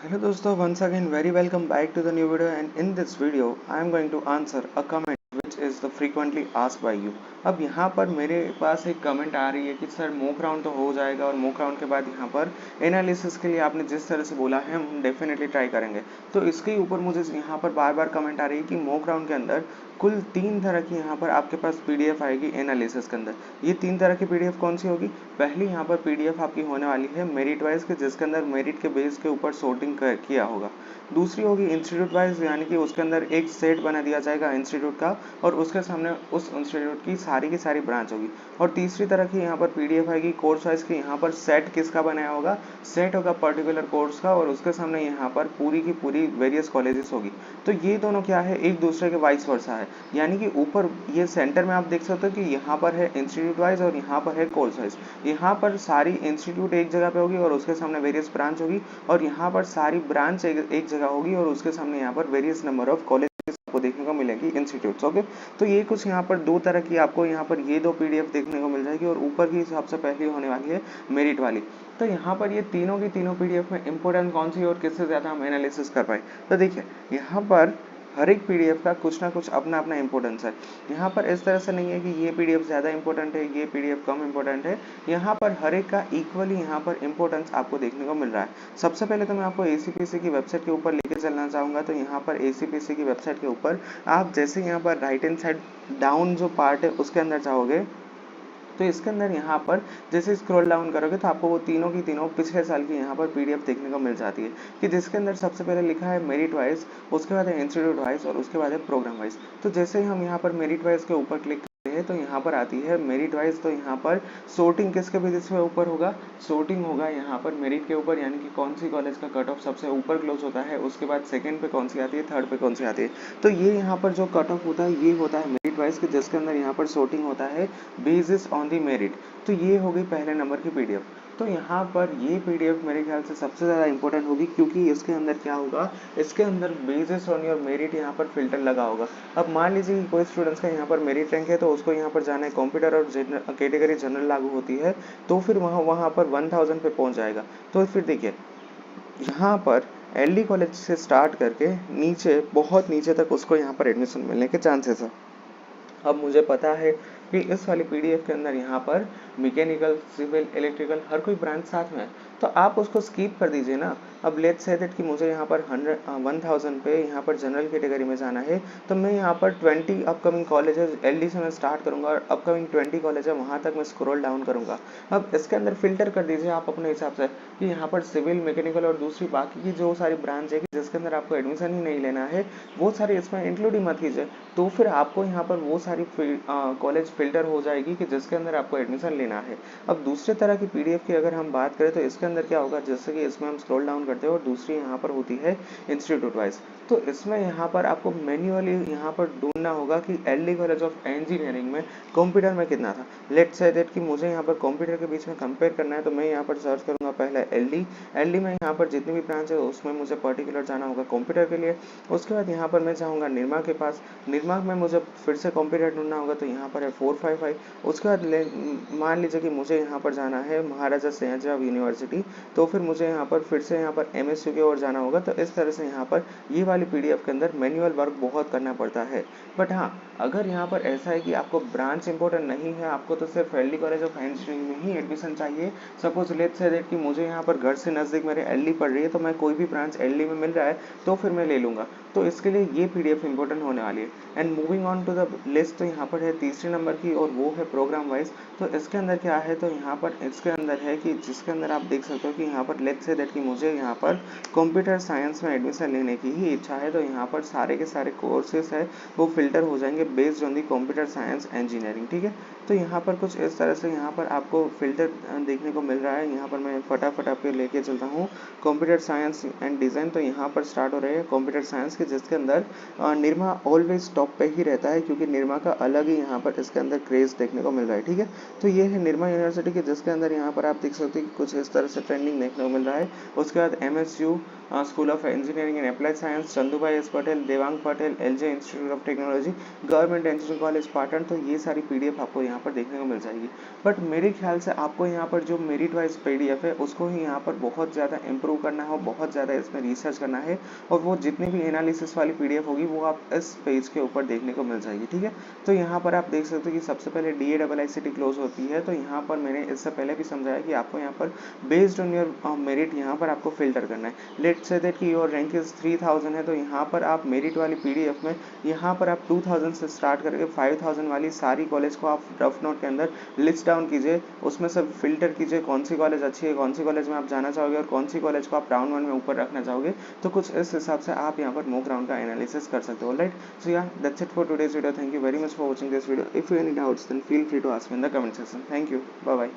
Hello दोस्तों, once again very welcome back to the new video, and in this video I am going to answer a comment which is the frequently asked by you। अब यहाँ पर मेरे पास एक comment आ रही है कि sir mock round तो हो जाएगा और मॉक राउंड के बाद यहाँ पर एनालिसिस के लिए आपने जिस तरह से बोला है हम डेफिनेटली ट्राई करेंगे। तो इसके ऊपर मुझे यहाँ पर बार बार कमेंट आ रही है कि मॉक राउंड के अंदर कुल 3 तरह की यहाँ पर आपके पास पीडीएफ आएगी एनालिसिस के अंदर। ये 3 तरह की पीडीएफ कौन सी होगी? पहली यहाँ पर पीडीएफ आपकी होने वाली है मेरिट वाइज के, जिसके अंदर मेरिट के बेस के ऊपर सॉर्टिंग किया होगा। दूसरी होगी इंस्टीट्यूट वाइज, यानी कि उसके अंदर एक सेट बना दिया जाएगा इंस्टीट्यूट का और उसके सामने उस इंस्टीट्यूट की सारी ब्रांच होगी। और तीसरी तरह की यहाँ पर पीडीएफ आएगी कोर्स वाइज की, यहाँ पर सेट किसका बनाया होगा? सेट होगा पर्टिकुलर कोर्स का और उसके सामने यहाँ पर पूरी की पूरी वेरियस कॉलेजेस होगी। तो ये दोनों क्या है, एक दूसरे के वाइस वर्सा है, यानी कि ऊपर ये सेंटर में आप देख सकते हो कि यहाँ पर है इंस्टीट्यूट वाइज और यहाँ पर है कोर्स वाइज। यहाँ पर सारी इंस्टीट्यूट एक जगह पे होगी और उसके सामने वेरियस ब्रांच होगी, और यहाँ पर सारी ब्रांच एक जगह होगी और उसके सामने यहाँ पर वेरियस नंबर ऑफ कॉलेज आपको देखने को मिलेगी, इंस्टीट्यूट्स। ओके, तो ये कुछ यहाँ पर दो तरह की आपको यहाँ पर ये दो पीडीएफ देखने को मिल जाएगी, और ऊपर की सबसे पहली होने वाली है मेरिट वाली। तो यहाँ पर ये तीनों की तीनों पीडीएफ में इंपॉर्टेंट कौन सी और किससे ज्यादा हम एनालिसिस कर पाए? तो देखिए यहाँ पर हर एक पीडीएफ का कुछ ना कुछ अपना अपना इंपॉर्टेंस है। यहाँ पर इस तरह से नहीं है कि ये पीडीएफ ज़्यादा इंपॉर्टेंट है, ये पीडीएफ कम इंपॉर्टेंट है। यहाँ पर हर एक का इक्वली यहाँ पर इंपॉर्टेंस आपको देखने को मिल रहा है। सबसे पहले तो मैं आपको एसीपीसी की वेबसाइट के ऊपर लेके चलना चाहूँगा। तो यहाँ पर एसीपीसी की वेबसाइट के ऊपर आप जैसे यहाँ पर राइट हैंड साइड डाउन जो पार्ट है उसके अंदर जाओगे, तो इसके अंदर यहाँ पर जैसे स्क्रॉल डाउन करोगे तो आपको वो तीनों की तीनों पिछले साल की यहाँ पर पीडीएफ देखने को मिल जाती है, कि जिसके अंदर सबसे पहले लिखा है मेरिट वाइज, उसके बाद है इंस्टीट्यूट वाइज और उसके बाद है प्रोग्राम वाइज। तो जैसे ही हम यहाँ पर मेरिट वाइज के ऊपर क्लिक करते हैं तो यहाँ पर आती है मेरिट वाइज। तो यहाँ पर sorting किसके बेसिस पे ऊपर होगा? sorting होगा यहाँ पर मेरिट के ऊपर, यानी कि कौन सी कॉलेज का कट ऑफ सबसे ऊपर क्लोज होता है, उसके बाद सेकंड पे कौन सी आती है, थर्ड पे कौन सी आती है। तो ये यहाँ पर जो कट ऑफ होता है ये होता है मेरिट वाइज के, जिसके अंदर यहाँ पर sorting होता है बेसिस ऑन दी मेरिट। तो ये हो गई पहले नंबर की पीडीएफ। तो यहाँ पर ये पीडीएफ मेरे ख्याल से सबसे ज़्यादा इंपॉर्टेंट होगी, क्योंकि इसके अंदर क्या होगा, इसके अंदर बेसिस ऑन योर मेरिट यहाँ पर फिल्टर लगा होगा। अब मान लीजिए कि कोई स्टूडेंट्स का यहाँ पर मेरिट रैंक है तो उसको यहाँ पर जाना है, कंप्यूटर और कैटेगरी जनरल लागू होती है, तो फिर वहाँ पर 1000 पे पहुँच जाएगा। तो फिर देखिए यहाँ पर एलडी कॉलेज से स्टार्ट करके नीचे बहुत नीचे तक उसको यहाँ पर एडमिशन मिलने के चांसेस है। अब मुझे पता है कि इस वाली पीडीएफ के अंदर यहाँ पर मैकेनिकल, सिविल, इलेक्ट्रिकल हर कोई ब्रांच साथ में है, तो आप उसको स्किप कर दीजिए ना। अब लेट्स से दैट कि मुझे यहाँ पर 1000 पे यहाँ पर जनरल कैटेगरी में जाना है, तो मैं यहाँ पर 20 अपकमिंग कॉलेजेस एलडी से मैं स्टार्ट करूँगा और अपकमिंग 20 कॉलेज है वहाँ तक मैं स्क्रॉल डाउन करूँगा। अब इसके अंदर फिल्टर कर दीजिए आप अपने हिसाब से कि यहाँ पर सिविल, मैकेनिकल और दूसरी बाकी की जो सारी ब्रांच है जिसके अंदर आपको एडमिशन ही नहीं लेना है, वो सारी इसमें इंक्लूड ही मत कीजिए। तो फिर आपको यहाँ पर वो सारी कॉलेज फिल्टर हो जाएगी कि जिसके अंदर आपको एडमिशन लेना है। अब दूसरे तरह की पीडीएफ की अगर हम बात करें तो इसके अंदर क्या होगा, जैसे कि इसमें हम स्क्रॉल डाउन करते हैं और दूसरी यहाँ पर होती है इंस्टीट्यूट वाइज। तो इसमें यहाँ पर आपको मैन्युअली यहाँ पर ढूंढना होगा कि एलडी कॉलेज ऑफ इंजीनियरिंग में कंप्यूटर में कितना था। लेट्स से दैट कि मुझे यहाँ पर कंप्यूटर के बीच में कंपेयर करना है, तो मैं यहाँ पर सर्च करूँगा पहले एलडी में यहाँ पर जितनी भी ब्रांच है उसमें मुझे पर्टिकुलर जाना होगा कंप्यूटर के लिए। उसके बाद यहाँ पर मैं जाऊँगा निरमा के पास, निरमा में मुझे फिर से कंप्यूटर ढूंढना होगा, तो यहाँ पर है 455। उसके बाद मान लीजिए कि मुझे यहाँ पर जाना है महाराजा सयाजीराव यूनिवर्सिटी, तो फिर मुझे यहाँ पर फिर से यहाँ पर एमएसयू की ओर जाना होगा। तो इस तरह से यहाँ पर ये वाली पीडीएफ के अंदर मैनुअल वर्क बहुत करना पड़ता है। बट हाँ, अगर यहाँ पर ऐसा है कि आपको ब्रांच इंपॉर्टेंट नहीं है, आपको तो सिर्फ एलडी कॉलेज ऑफ इंजीनियरिंग में ही एडमिशन चाहिए, सपोज लेट्स से दैट कि मुझे यहाँ पर घर से नज़दीक मेरे एलडी पड़ रही है, तो मैं कोई भी ब्रांच एलडी में मिल रहा है तो फिर मैं ले लूँगा। तो इसके लिए ये पीडीएफ इंपॉर्टेंट होने वाली है। And moving on to the list, तो यहाँ पर है तीसरे नंबर की और वो है प्रोग्राम वाइज। तो इसके अंदर क्या है, तो यहाँ पर इसके अंदर है कि जिसके अंदर आप देख सकते हो कि यहाँ पर लेट्स से दैट कि मुझे यहाँ पर कंप्यूटर साइंस में एडमिशन लेने की ही इच्छा है, तो यहाँ पर सारे के सारे कोर्सेज है वो फिल्टर हो जाएंगे based on the computer science engineering. ठीक है, तो यहाँ पर कुछ इस तरह से यहाँ पर आपको फिल्टर देखने को मिल रहा है। यहाँ पर मैं फटाफट आपके लेके चलता हूँ कंप्यूटर साइंस एंड डिज़ाइन। तो यहाँ पर स्टार्ट हो रहे हैं कंप्यूटर साइंस के, जिसके अंदर निरमा ऑलवेज टॉप पे ही रहता है, क्योंकि निरमा का अलग ही यहाँ पर इसके अंदर क्रेज देखने को मिल रहा है। ठीक है, तो ये है निरमा यूनिवर्सिटी के, जिसके अंदर यहाँ पर आप देख सकते हैं कि कुछ इस तरह सबसे ट्रेंडिंग देखने को मिल रहा है। उसके बाद MSU school of engineering and applied science, Chandubhai S Patel, Devang Patel, LJ institute of technology, government engineering college Patan. तो ये सारी PDF आपको यहाँ पर देखने को मिल जाएगी। बट मेरे ख्याल से आपको यहाँ पर जो मेरिट वाइज PDF है उसको ही यहाँ पर बहुत ज़्यादा इंप्रूव करना है और बहुत ज़्यादा इसमें रिसर्च करना है, और वो जितनी भी एनालिसिस वाली PDF होगी वो आप इस पेज के ऊपर देखने को मिल जाएगी। ठीक है, तो यहाँ पर आप देख सकते हो कि सबसे पहले DAIICT क्लोज होती है। तो यहाँ पर मैंने इससे पहले भी समझाया कि आपको यहाँ पर बेस्ड ऑन योर मेरिट यहाँ पर आपको फिल्टर करना है। लेट्स से दैट कि योर रैंक इज 3000 है, तो यहाँ पर आप मेरिट वाली PDF में यहाँ पर आप 2000 से स्टार्ट करके 5000 वाली सारी कॉलेज को आप रफ नोट के अंदर लिस्ट डाउन कीजिए, उसमें से फिल्टर कीजिए कौन सी कॉलेज अच्छी है, कौन सी कॉलेज में आप जाना चाहोगे और कौन सी कॉलेज को आप राउंड 1 में ऊपर रखना चाहोगे। तो कुछ इस हिसाब से आप यहाँ पर मॉक राउंड का एनालिसिस कर सकते हो। राइट, सो या that's it for today's video. Thank you very much for watching this video. If you any doubts then feel free to ask me in the comment section. Thank you, bye bye.